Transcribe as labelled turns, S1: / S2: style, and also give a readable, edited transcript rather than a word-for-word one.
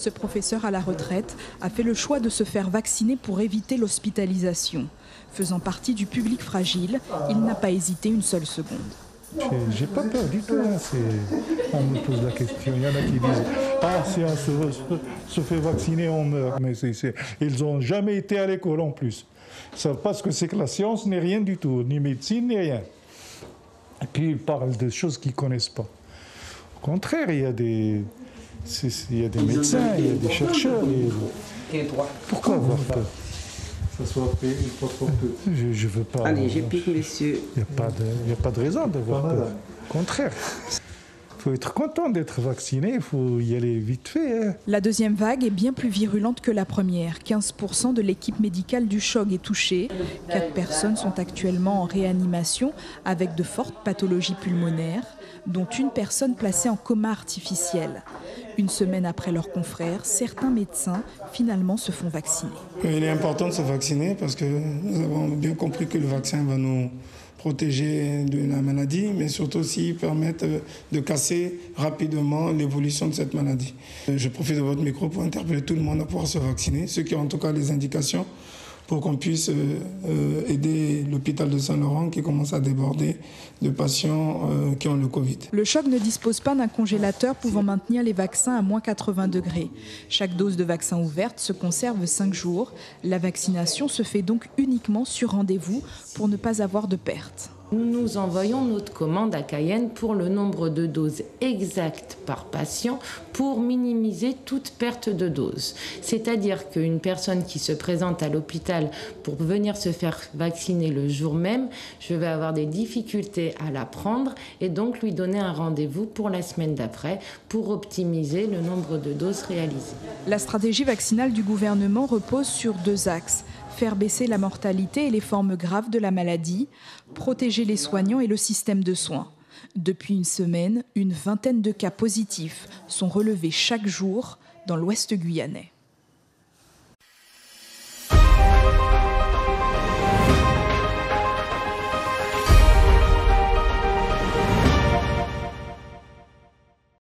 S1: Ce professeur à la retraite a fait le choix de se faire vacciner pour éviter l'hospitalisation. Faisant partie du public fragile, il n'a pas hésité une seule seconde.
S2: J'ai pas peur du tout. On me pose la question. Il y en a qui disent « Ah, si on se fait vacciner, on meurt ». Mais ils n'ont jamais été à l'école en plus. Ils ne savent pas ce que c'est que la science, ni rien du tout, ni médecine, ni rien. Et puis ils parlent de choses qu'ils ne connaissent pas. Au contraire, il y a des médecins, il y a des chercheurs. Pourquoi avoir peur ? Je veux pas.
S3: Allez, je pique, monsieur.
S2: Il n'y a pas de raison d'avoir peur. Au contraire. Il faut être content d'être vacciné, il faut y aller vite fait.
S1: La deuxième vague est bien plus virulente que la première. 15% de l'équipe médicale du CHOG est touchée. 4 personnes sont actuellement en réanimation avec de fortes pathologies pulmonaires, dont une personne placée en coma artificiel. Une semaine après leurs confrères, certains médecins finalement se font vacciner.
S4: Il est important de se vacciner parce que nous avons bien compris que le vaccin va nous protéger de la maladie, mais surtout aussi permettre de casser rapidement l'évolution de cette maladie. Je profite de votre micro pour interpeller tout le monde à pouvoir se vacciner, ceux qui ont en tout cas les indications pour qu'on puisse aider l'hôpital de Saint-Laurent qui commence à déborder de patients qui ont le Covid.
S1: Le CHOG ne dispose pas d'un congélateur pouvant maintenir les vaccins à moins 80 degrés. Chaque dose de vaccin ouverte se conserve 5 jours. La vaccination se fait donc uniquement sur rendez-vous pour ne pas avoir de perte.
S3: Nous envoyons notre commande à Cayenne pour le nombre de doses exactes par patient pour minimiser toute perte de doses. C'est-à-dire qu'une personne qui se présente à l'hôpital pour venir se faire vacciner le jour même, je vais avoir des difficultés à la prendre et donc lui donner un rendez-vous pour la semaine d'après pour optimiser le nombre de doses réalisées.
S1: La stratégie vaccinale du gouvernement repose sur 2 axes. Faire baisser la mortalité et les formes graves de la maladie, protéger les soignants et le système de soins. Depuis une semaine, une vingtaine de cas positifs sont relevés chaque jour dans l'ouest guyanais.